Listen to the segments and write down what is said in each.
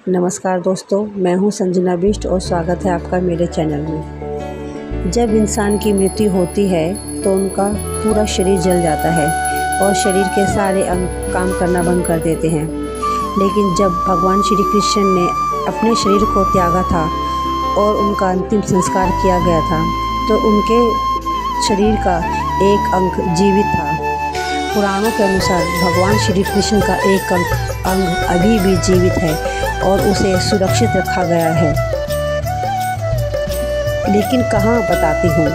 नमस्कार दोस्तों, मैं हूं संजना बिष्ट और स्वागत है आपका मेरे चैनल में। जब इंसान की मृत्यु होती है तो उनका पूरा शरीर जल जाता है और शरीर के सारे अंग काम करना बंद कर देते हैं। लेकिन जब भगवान श्री कृष्ण ने अपने शरीर को त्यागा था और उनका अंतिम संस्कार किया गया था तो उनके शरीर का एक अंग जीवित था। पुराणों के अनुसार भगवान श्री कृष्ण का एक अंग अभी भी जीवित है और उसे सुरक्षित रखा गया है। लेकिन कहाँ बताती हूँ,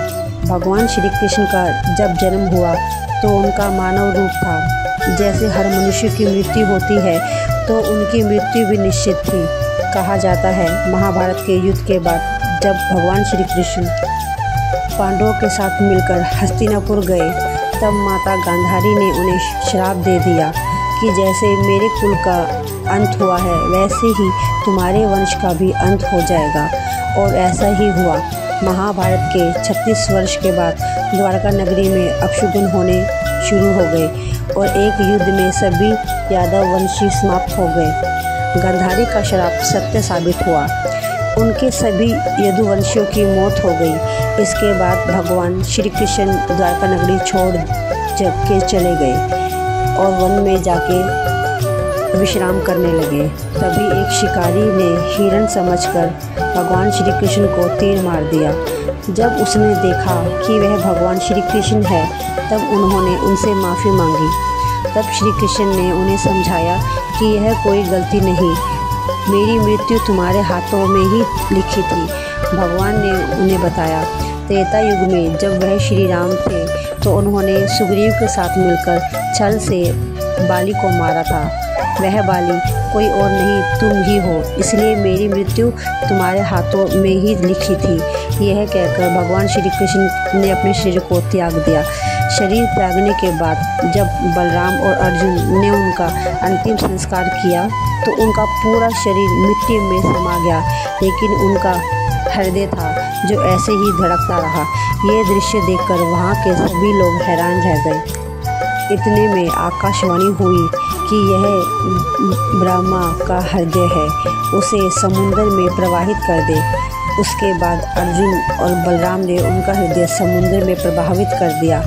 भगवान श्री कृष्ण का जब जन्म हुआ तो उनका मानव रूप था। जैसे हर मनुष्य की मृत्यु होती है तो उनकी मृत्यु भी निश्चित थी। कहा जाता है महाभारत के युद्ध के बाद जब भगवान श्री कृष्ण पांडवों के साथ मिलकर हस्तिनापुर गए तब माता गांधारी ने उन्हें श्राप दे दिया कि जैसे मेरे कुल का अंत हुआ है वैसे ही तुम्हारे वंश का भी अंत हो जाएगा। और ऐसा ही हुआ। महाभारत के 36 वर्ष के बाद द्वारका नगरी में अपशगुन होने शुरू हो गए और एक युद्ध में सभी यादव वंशी समाप्त हो गए। गांधारी का श्राप सत्य साबित हुआ। उनके सभी यदुवंशियों की मौत हो गई। इसके बाद भगवान श्री कृष्ण द्वारका नगरी छोड़ के चले गए और वन में जाके विश्राम करने लगे। तभी एक शिकारी ने हिरण समझकर भगवान श्री कृष्ण को तीर मार दिया। जब उसने देखा कि वह भगवान श्री कृष्ण है तब उन्होंने उनसे माफ़ी मांगी। तब श्री कृष्ण ने उन्हें समझाया कि यह कोई गलती नहीं, मेरी मृत्यु तुम्हारे हाथों में ही लिखी थी। भगवान ने उन्हें बताया, त्रेता युग में जब वह श्री राम थे तो उन्होंने सुग्रीव के साथ मिलकर छल से बाली को मारा था। वह बाली कोई और नहीं तुम ही हो, इसलिए मेरी मृत्यु तुम्हारे हाथों में ही लिखी थी। यह कहकर भगवान श्री कृष्ण ने अपने शरीर को त्याग दिया। शरीर त्यागने के बाद जब बलराम और अर्जुन ने उनका अंतिम संस्कार किया तो उनका पूरा शरीर मिट्टी में समा गया, लेकिन उनका हृदय था जो ऐसे ही धड़कता रहा। ये दृश्य देखकर वहाँ के सभी लोग हैरान रह गए। इतने में आकाशवाणी हुई कि यह ब्रह्मा का हृदय है, उसे समुद्र में प्रवाहित कर दे। उसके बाद अर्जुन और बलराम ने उनका हृदय समुद्र में प्रवाहित कर दिया।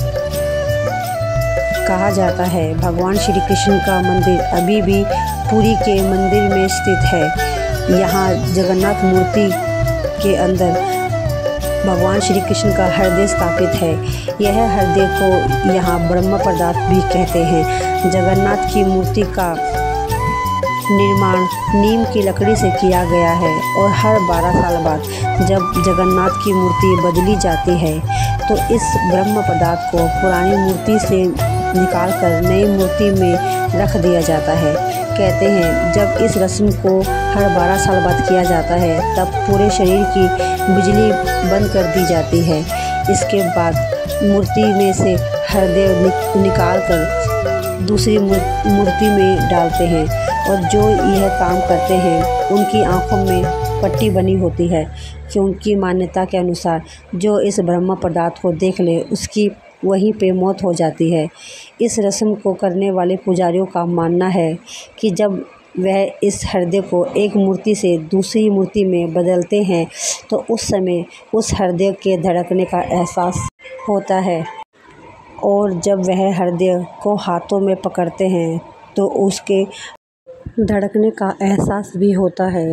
कहा जाता है भगवान श्री कृष्ण का मंदिर अभी भी पुरी के मंदिर में स्थित है। यहाँ जगन्नाथ मूर्ति के अंदर भगवान श्री कृष्ण का हृदय स्थापित है। यह हृदय को यहाँ ब्रह्म पदार्थ भी कहते हैं। जगन्नाथ की मूर्ति का निर्माण नीम की लकड़ी से किया गया है और हर 12 साल बाद जब जगन्नाथ की मूर्ति बदली जाती है तो इस ब्रह्म पदार्थ को पुरानी मूर्ति से निकालकर नई मूर्ति में रख दिया जाता है। कहते हैं जब इस रस्म को हर 12 साल बाद किया जाता है तब पूरे शरीर की बिजली बंद कर दी जाती है। इसके बाद मूर्ति में से हृदय निकाल कर दूसरी मूर्ति में डालते हैं और जो यह काम करते हैं उनकी आंखों में पट्टी बनी होती है, क्योंकि मान्यता के अनुसार जो इस ब्रह्म पदार्थ को देख ले उसकी वहीं पे मौत हो जाती है। इस रस्म को करने वाले पुजारियों का मानना है कि जब वह इस हृदय को एक मूर्ति से दूसरी मूर्ति में बदलते हैं तो उस समय उस हृदय के धड़कने का एहसास होता है और जब वह हृदय को हाथों में पकड़ते हैं तो उसके धड़कने का एहसास भी होता है।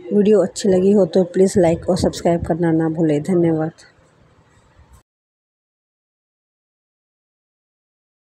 वीडियो अच्छी लगी हो तो प्लीज़ लाइक और सब्सक्राइब करना ना भूलें। धन्यवाद।